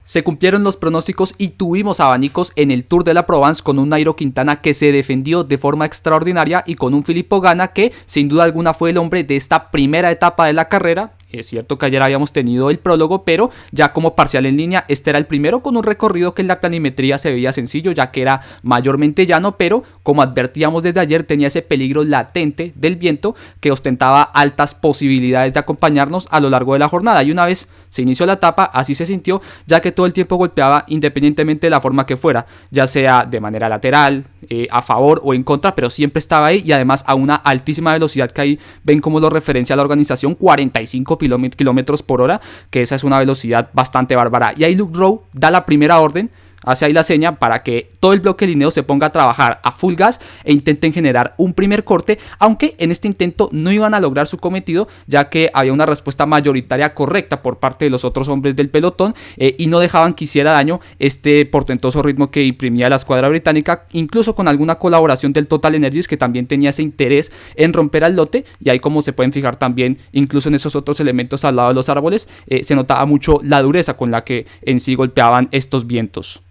Se cumplieron los pronósticos y tuvimos abanicos en el Tour de la Provence con un Nairo Quintana que se defendió de forma extraordinaria y con un Filippo Ganna que sin duda alguna fue el hombre de esta primera etapa de la carrera. Es cierto que ayer habíamos tenido el prólogo, pero ya como parcial en línea, este era el primero con un recorrido que en la planimetría se veía sencillo, ya que era mayormente llano, pero como advertíamos desde ayer, tenía ese peligro latente del viento que ostentaba altas posibilidades de acompañarnos a lo largo de la jornada. Y una vez se inició la etapa, así se sintió, ya que todo el tiempo golpeaba independientemente de la forma que fuera, ya sea de manera lateral, a favor o en contra, pero siempre estaba ahí y además a una altísima velocidad que ahí ven como lo referencia la organización, 45 kilómetros por hora, que esa es una velocidad bastante bárbara. Y ahí Luke Rowe da la primera orden, hace ahí la seña para que todo el bloque lineo se ponga a trabajar a full gas e intenten generar un primer corte, aunque en este intento no iban a lograr su cometido, ya que había una respuesta mayoritaria correcta por parte de los otros hombres del pelotón y no dejaban que hiciera daño este portentoso ritmo que imprimía la escuadra británica, incluso con alguna colaboración del Total Energies, que también tenía ese interés en romper al lote. Y ahí, como se pueden fijar también, incluso en esos otros elementos al lado de los árboles, se notaba mucho la dureza con la que en sí golpeaban estos vientos.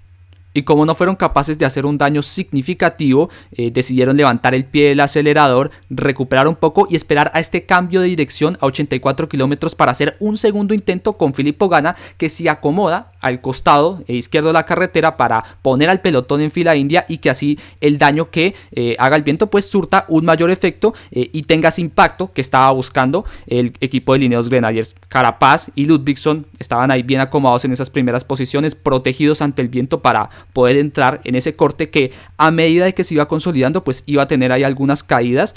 Y como no fueron capaces de hacer un daño significativo, decidieron levantar el pie del acelerador, recuperar un poco y esperar a este cambio de dirección a 84 kilómetros para hacer un segundo intento con Filippo Ganna, que se acomoda al costado izquierdo de la carretera para poner al pelotón en fila india y que así el daño que haga el viento pues surta un mayor efecto y tenga ese impacto que estaba buscando el equipo de Ineos Grenadiers. Carapaz y Ludvigson estaban ahí bien acomodados en esas primeras posiciones, protegidos ante el viento para poder entrar en ese corte que a medida de que se iba consolidando pues iba a tener ahí algunas caídas,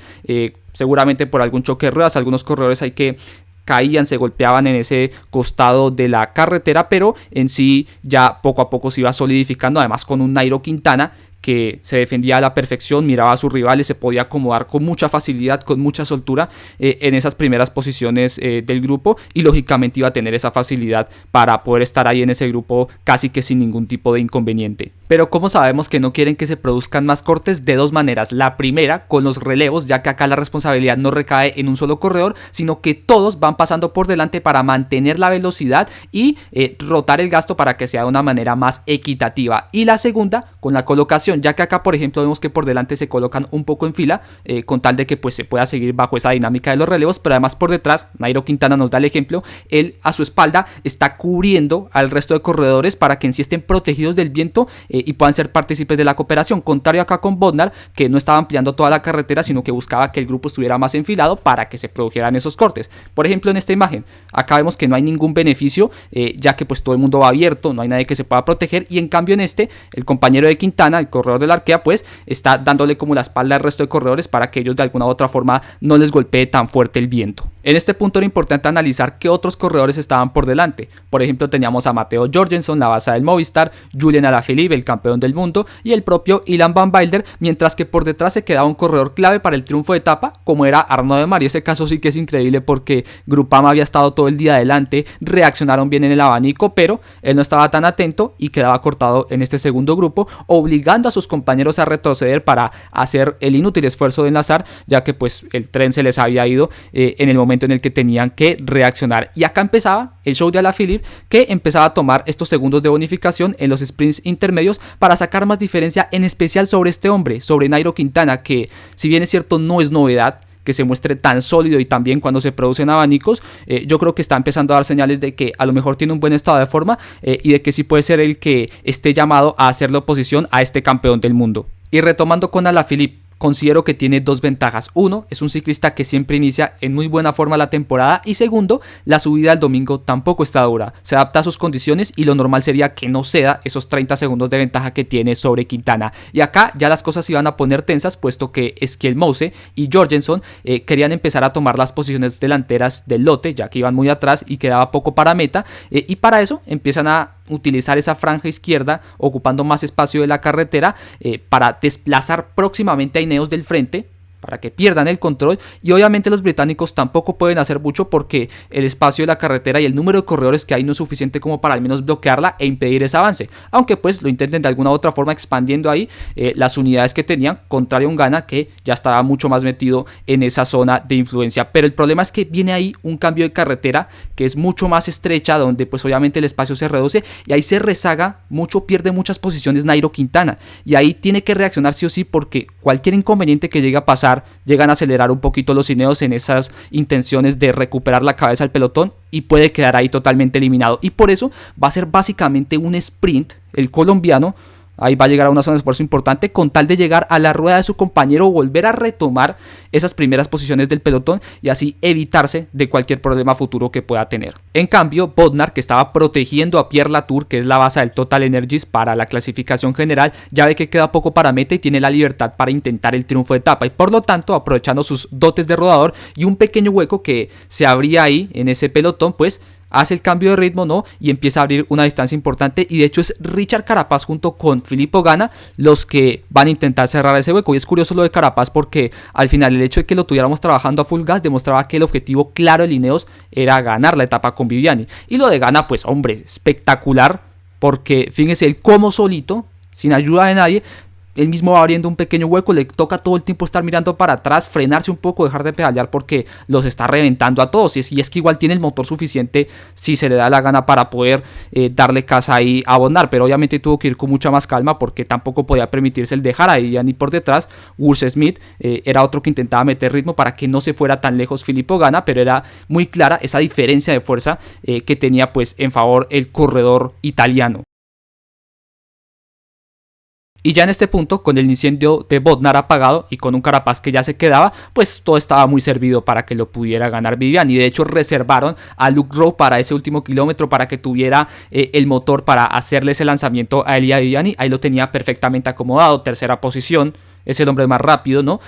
seguramente por algún choque de ruedas. Algunos corredores hay que caían, se golpeaban en ese costado de la carretera, pero en sí ya poco a poco se iba solidificando, además con un Nairo Quintana que se defendía a la perfección, miraba a sus rivales, se podía acomodar con mucha facilidad, con mucha soltura en esas primeras posiciones del grupo, y lógicamente iba a tener esa facilidad para poder estar ahí en ese grupo casi que sin ningún tipo de inconveniente. Pero como sabemos que no quieren que se produzcan más cortes, de dos maneras. La primera, con los relevos, ya que acá la responsabilidad no recae en un solo corredor, sino que todos van pasando por delante para mantener la velocidad y rotar el gasto para que sea de una manera más equitativa. Y la segunda, con la colocación, ya que acá por ejemplo vemos que por delante se colocan un poco en fila con tal de que pues se pueda seguir bajo esa dinámica de los relevos, pero además por detrás Nairo Quintana nos da el ejemplo, él a su espalda está cubriendo al resto de corredores para que en sí estén protegidos del viento y puedan ser partícipes de la cooperación, contrario acá con Bodnar, que no estaba ampliando toda la carretera, sino que buscaba que el grupo estuviera más enfilado para que se produjeran esos cortes. Por ejemplo, en esta imagen acá vemos que no hay ningún beneficio, ya que pues todo el mundo va abierto, no hay nadie que se pueda proteger, y en cambio en este, el compañero de Quintana, el corredor de la Arkea, pues está dándole como la espalda al resto de corredores para que ellos de alguna u otra forma no les golpee tan fuerte el viento. En este punto era importante analizar qué otros corredores estaban por delante. Por ejemplo, teníamos a Matteo Jorgensen, la base del Movistar, Julian Alaphilippe, el campeón del mundo, y el propio Ilan Van Wilder, mientras que por detrás se quedaba un corredor clave para el triunfo de etapa, como era Arnaud Démare. Ese caso sí que es increíble porque Groupama había estado todo el día adelante, reaccionaron bien en el abanico, pero él no estaba tan atento y quedaba cortado en este segundo grupo, obligando a sus compañeros a retroceder para hacer el inútil esfuerzo de enlazar, ya que pues el tren se les había ido en el momento en el que tenían que reaccionar. Y acá empezaba el show de Alaphilippe, que empezaba a tomar estos segundos de bonificación en los sprints intermedios para sacar más diferencia, en especial sobre este hombre, sobre Nairo Quintana, que si bien es cierto no es novedad que se muestre tan sólido y también cuando se producen abanicos, yo creo que está empezando a dar señales de que a lo mejor tiene un buen estado de forma y de que sí puede ser el que esté llamado a hacerle oposición a este campeón del mundo. Y retomando con Alaphilippe, considero que tiene dos ventajas. Uno, es un ciclista que siempre inicia en muy buena forma la temporada, y segundo, la subida del domingo tampoco está dura, se adapta a sus condiciones y lo normal sería que no ceda esos 30 segundos de ventaja que tiene sobre Quintana. Y acá ya las cosas iban a poner tensas, puesto que Schielmouse y Jorgensen querían empezar a tomar las posiciones delanteras del lote, ya que iban muy atrás y quedaba poco para meta, y para eso empiezan a utilizar esa franja izquierda ocupando más espacio de la carretera para desplazar próximamente a Ineos del frente, para que pierdan el control, y obviamente los británicos tampoco pueden hacer mucho porque el espacio de la carretera y el número de corredores que hay no es suficiente como para al menos bloquearla e impedir ese avance, aunque pues lo intenten de alguna u otra forma expandiendo ahí las unidades que tenían, contrario a un Ghana que ya estaba mucho más metido en esa zona de influencia. Pero el problema es que viene ahí un cambio de carretera que es mucho más estrecha, donde pues obviamente el espacio se reduce y ahí se rezaga mucho, pierde muchas posiciones Nairo Quintana, y ahí tiene que reaccionar sí o sí, porque cualquier inconveniente que llegue a pasar llegan a acelerar un poquito los Ineos en esas intenciones de recuperar la cabeza del pelotón, y puede quedar ahí totalmente eliminado. Y por eso va a ser básicamente un sprint el colombiano. Ahí va a llegar a una zona de esfuerzo importante con tal de llegar a la rueda de su compañero, volver a retomar esas primeras posiciones del pelotón y así evitarse de cualquier problema futuro que pueda tener. En cambio, Bodnar, que estaba protegiendo a Pierre Latour, que es la base del Total Energies para la clasificación general, ya ve que queda poco para meta y tiene la libertad para intentar el triunfo de etapa, y por lo tanto, aprovechando sus dotes de rodador y un pequeño hueco que se abría ahí en ese pelotón, pues hace el cambio de ritmo, ¿no? Y empieza a abrir una distancia importante, y de hecho es Richard Carapaz junto con Filippo Ganna los que van a intentar cerrar ese hueco. Y es curioso lo de Carapaz porque al final el hecho de que lo tuviéramos trabajando a full gas demostraba que el objetivo claro de Ineos era ganar la etapa con Viviani. Y lo de Ganna, pues hombre, espectacular, porque fíjense, él como solito, sin ayuda de nadie, él mismo va abriendo un pequeño hueco, le toca todo el tiempo estar mirando para atrás, frenarse un poco, dejar de pedalear porque los está reventando a todos. Y es que igual tiene el motor suficiente si se le da la gana para poder darle casa ahí a Bodnar, pero obviamente tuvo que ir con mucha más calma porque tampoco podía permitirse el dejar ahí ya ni por detrás. Urs Smith era otro que intentaba meter ritmo para que no se fuera tan lejos Filippo Ganna, pero era muy clara esa diferencia de fuerza que tenía pues en favor el corredor italiano. Y ya en este punto, con el incendio de Bodnar apagado y con un Carapaz que ya se quedaba, pues todo estaba muy servido para que lo pudiera ganar Viviani. Y de hecho reservaron a Luke Rowe para ese último kilómetro para que tuviera el motor para hacerle ese lanzamiento a Elia Viviani. Ahí lo tenía perfectamente acomodado, tercera posición, es el hombre más rápido, ¿no?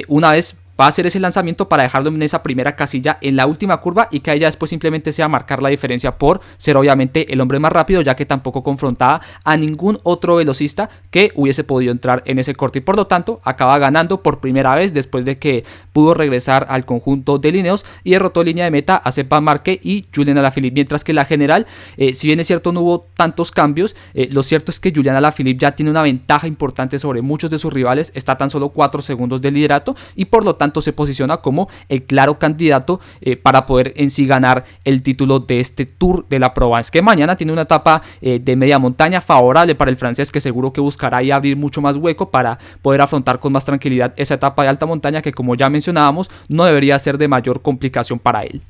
Una vez va a hacer ese lanzamiento para dejarlo en esa primera casilla en la última curva, y que ella después simplemente sea marcar la diferencia por ser obviamente el hombre más rápido, ya que tampoco confrontaba a ningún otro velocista que hubiese podido entrar en ese corte, y por lo tanto acaba ganando por primera vez después de que pudo regresar al conjunto de Ineos y derrotó línea de meta a Sepp Van Marke y Julian Alaphilippe. Mientras que la general, si bien es cierto no hubo tantos cambios, lo cierto es que Julian Alaphilippe ya tiene una ventaja importante sobre muchos de sus rivales, está a tan solo 4 segundos del liderato y por lo tanto se posiciona como el claro candidato para poder en sí ganar el título de este Tour de la Provence, que mañana tiene una etapa de media montaña favorable para el francés, que seguro que buscará ahí abrir mucho más hueco para poder afrontar con más tranquilidad esa etapa de alta montaña que, como ya mencionábamos, no debería ser de mayor complicación para él.